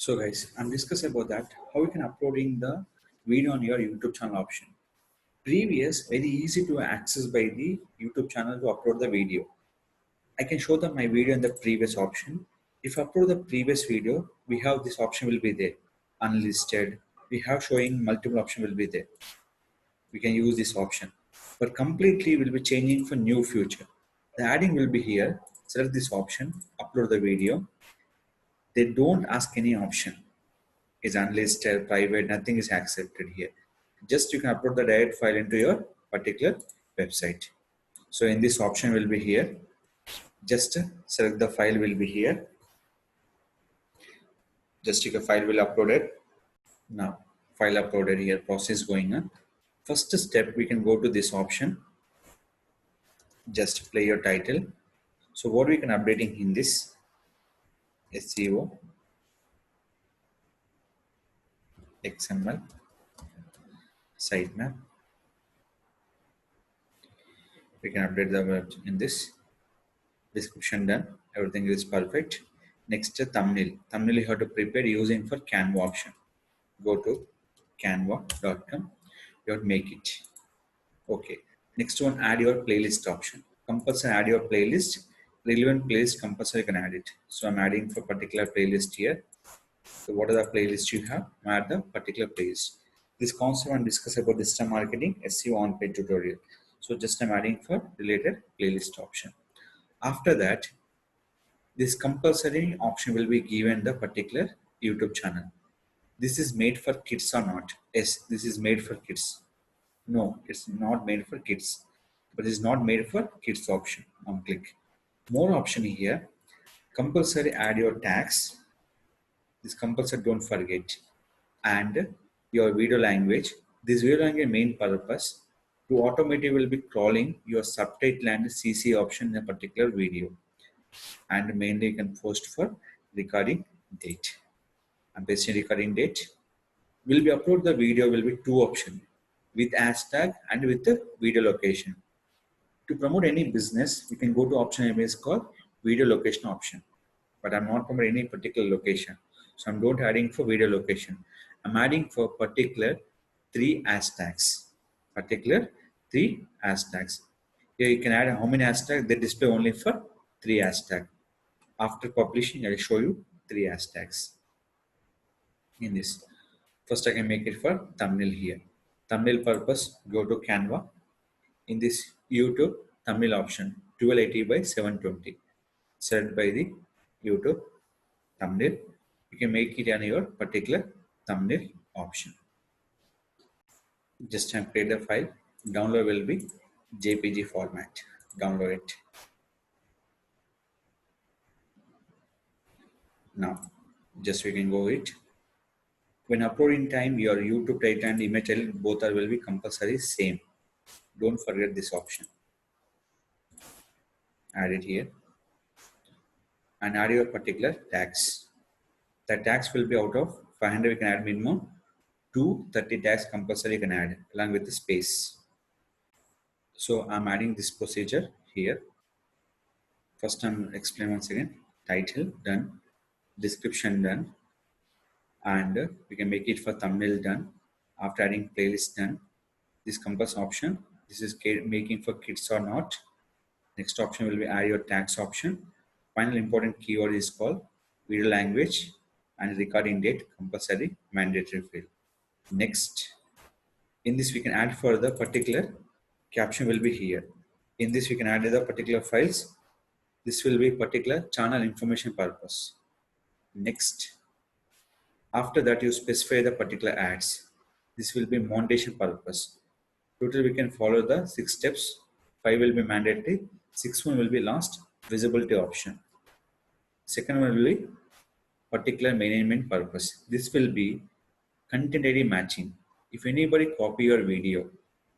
So guys, I'm discussing about that how you can uploading the video on your YouTube channel option. Previous very easy to access by the YouTube channel to upload the video. I can show them my video in the previous option. If I upload the previous video, we have this option will be there, unlisted. We have showing multiple option will be there. We can use this option, but completely will be changing for new future. The adding will be here. Select this option, upload the video. They don't ask any option. Is unlisted, private, nothing is accepted here. Just you can upload the direct file into your particular website. So in this option will be here. Just select the file will be here. Just take a file will upload it. Now file uploaded here, process going on. First step, we can go to this option. Just play your title. So what we can updating in this SEO, XML, sitemap. We can update the web in this description done. Everything is perfect. Next thumbnail. Thumbnail you have to prepare using for Canva option. Go to canva.com. You have to make it. Okay. Next one, add your playlist option. Compulsory add your playlist. Relevant playlist compulsory you can add it. So I'm adding for particular playlist here. So what are the playlists you have? Add the particular playlist. This concept and discuss about digital marketing SEO on page tutorial. So just I'm adding for related playlist option. After that, this compulsory option will be given the particular YouTube channel. This is made for kids or not? Yes, this is made for kids. No, it's not made for kids, but it's not made for kids option. On click. More option here. Compulsory add your tags. This compulsory don't forget. And your video language. This video language main purpose to automatically will be crawling your subtitle and CC option in a particular video. And mainly you can post for recording date. I'm pasting recording date. Will be upload the video will be two options with hashtag and with the video location. To promote any business, we can go to option is called video location option. But I'm not promoting any particular location. So I'm not adding for video location. I'm adding for particular three hashtags. Particular three hashtags. Here you can add how many hashtags. They display only for three hashtags. After publishing, I'll show you three hashtags in this. First, I can make it for thumbnail here. Thumbnail purpose, go to Canva. In this YouTube thumbnail option, 1280 by 720. Set by the YouTube thumbnail. You can make it on your particular thumbnail option. Just create the file. Download will be JPG format. Download it. Now, just we can go it. When uploading time, your YouTube title and image title both are will be compulsory same. Don't forget this option. Add it here. And add your particular tags. The tags will be out of 500. We can add minimum 230 tags compulsory you can add along with the space. So I'm adding this procedure here. First I'm explain once again. Title done, description done, and we can make it for thumbnail done. After adding playlist done, this compass option. This is making for kids or not. Next option will be add your tags option. Final important keyword is called video language and recording date compulsory mandatory field. Next, in this we can add for the particular caption will be here. In this we can add the particular files. This will be particular channel information purpose. Next, after that you specify the particular ads. This will be monetization purpose. Total we can follow the 6 steps. 5 will be mandatory. 6th one will be last visibility option. Second one will be particular management purpose. This will be content ID matching. If anybody copy your video,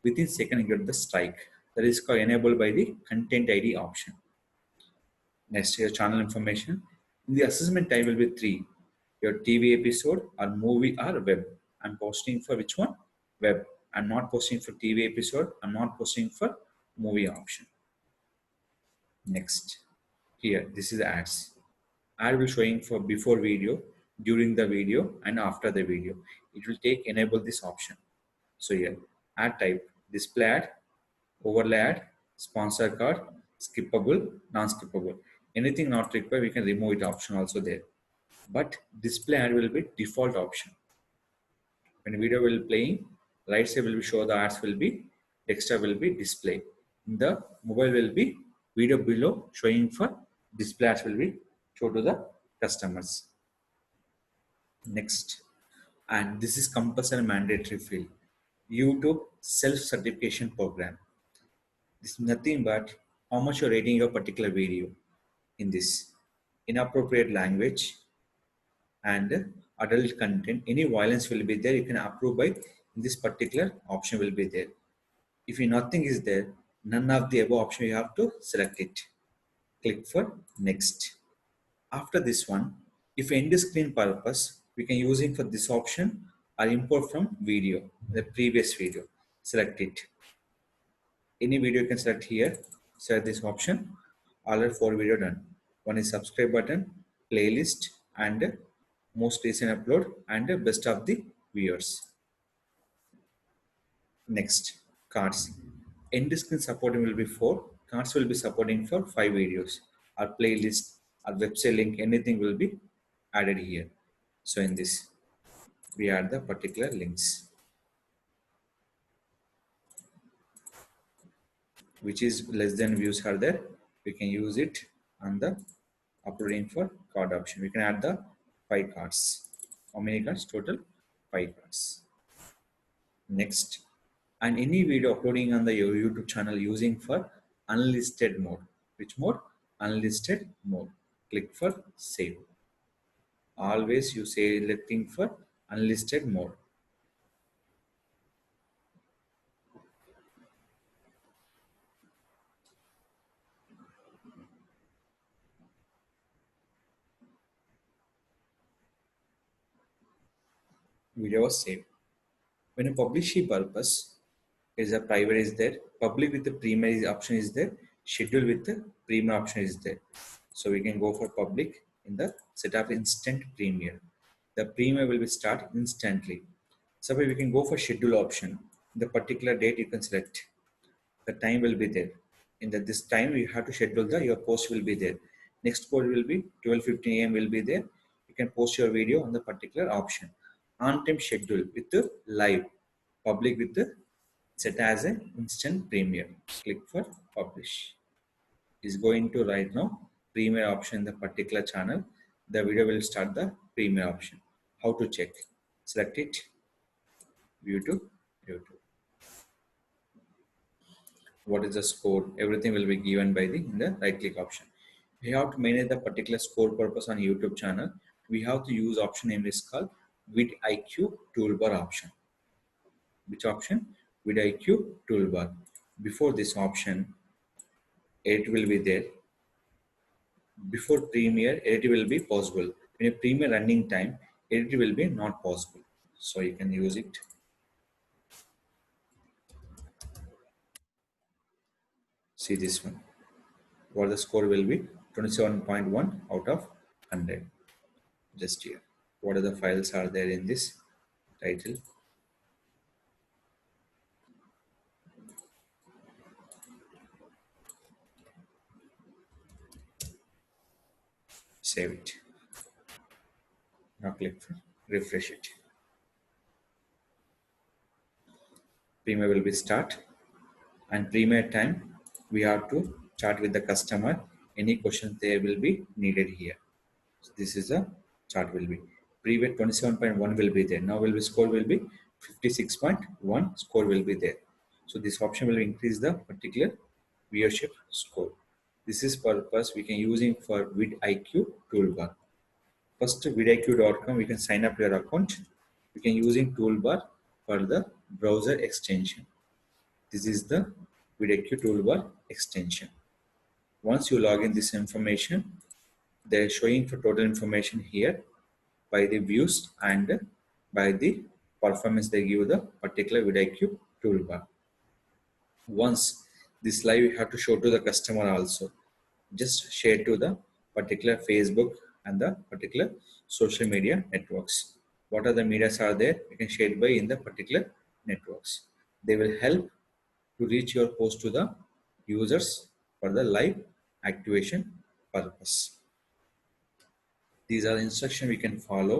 within second you get the strike. That is called enabled by the content ID option. Next, your channel information. In the assessment type will be 3. Your TV episode or movie or web. I'm posting for which one? Web. I'm not posting for TV episode. I'm not posting for movie option. Next, here this is ads. Ad will showing for before video, during the video and after the video. It will take enable this option. So here, ad type, display ad, overlay ad, sponsor card, skippable, non-skippable. Anything not required, we can remove it option also there. But display ad will be default option. When video will playing, right side will be show the ads will be, desktop will be display. In the mobile will be video below showing for display ads will be show to the customers. Next, and this is compulsory mandatory field. YouTube self-certification program. This is nothing but how much you're rating your particular video in this inappropriate language and adult content. Any violence will be there. You can approve by this particular option will be there. If nothing is there, none of the above option you have to select it. Click for next. After this one, if end screen purpose, we can use it for this option or import from video, the previous video. Select it. Any video you can select here. Select this option. All are 4 video done. One is subscribe button, playlist, and most recent upload and best of the viewers. Next, cards. End screen supporting will be 4. Cards will be supporting for 5 videos. Our playlist, our website link, anything will be added here. So in this, we add the particular links, which is less than views are there. We can use it on the uploading for card option. We can add the 5 cards. How many cards? Total 5 cards. Next, and any video uploading on the YouTube channel using for unlisted mode. Which mode? Unlisted mode. Click for save. Always you say selecting for unlisted mode. Video was saved. When a publishing purpose is a private is there, public with the primary option is there, schedule with the premium option is there. So we can go for public in the setup instant premiere. The premiere will be start instantly. So we can go for schedule option. The particular date you can select. The time will be there. In this time you have to schedule your post will be there. Next post will be 12:15 a.m. will be there. You can post your video on the particular option. On time schedule with the live. Public with the set as an instant premiere. Click for publish. Is going to right now premiere option in the particular channel. The video will start the premiere option. How to check? Select it. View to YouTube. What is the score? Everything will be given by in the right click option. We have to manage the particular score purpose on YouTube channel. We have to use option name is called vidIQ toolbar option. Which option? vidIQ toolbar. Before this option, edit will be there. Before premiere, edit will be possible. When a premiere running time, edit will be not possible. So you can use it. See this one. What the score will be? 27.1 out of 100. Just here. What are the files are there in this title? Save it. Now click for refresh it. Premiere will be start, and premiere time we have to chat with the customer. Any questions there will be needed here. So this is a chart will be. Previous 27.1 will be there. Now will be score will be 56.1 score will be there. So this option will increase the particular viewership score. This is purpose we can using for vidIQ toolbar. First vidIQ.com we can sign up your account. We can using toolbar for the browser extension. This is the vidIQ toolbar extension. Once you log in this information, they're showing for total information here by the views and by the performance they give the particular vidIQ toolbar. Once this live you have to show to the customer also. Just share to the particular Facebook and the particular social media networks. What are the medias are there? You can share by in the particular networks. They will help to reach your post to the users for the live activation purpose. These are the instructions we can follow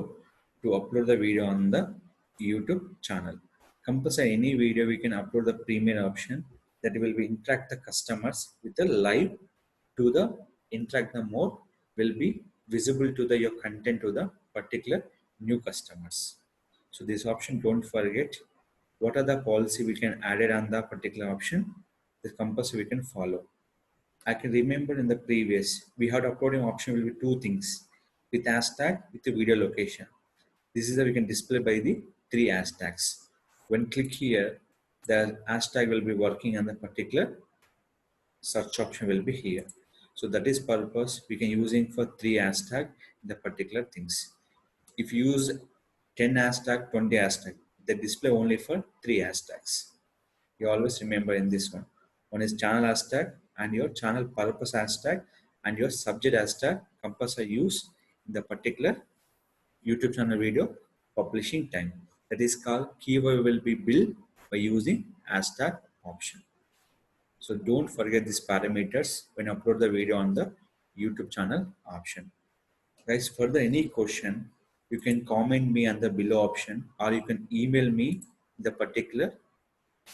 to upload the video on the YouTube channel. Compulsory any video we can upload the premier option that will be interact the customers with the live to the interact the mode will be visible to the your content to the particular new customers. So this option, don't forget what are the policy we can add it on the particular option. The compulsory we can follow. I can remember in the previous, we had uploading option will be two things with hashtag with the video location. This is that we can display by the three hashtags. When click here, the hashtag will be working on the particular search option will be here. So that is purpose we can using for three hashtag the particular things. If you use 10 hashtag, 20 hashtag, they display only for three hashtags. You always remember in this one. One is channel hashtag and your channel purpose hashtag and your subject hashtag compulsory use in the particular YouTube channel video publishing time. That is called keyword will be built by using hashtag option. So don't forget these parameters when you upload the video on the YouTube channel option. Guys, further any question, you can comment me on the below option or you can email me the particular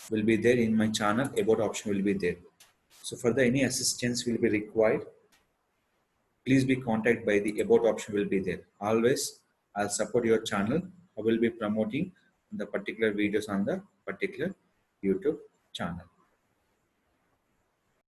will be there in my channel about option will be there. So further any assistance will be required, please be contacted by the about option will be there. Always I'll support your channel. I will be promoting the particular videos on the particular YouTube channel.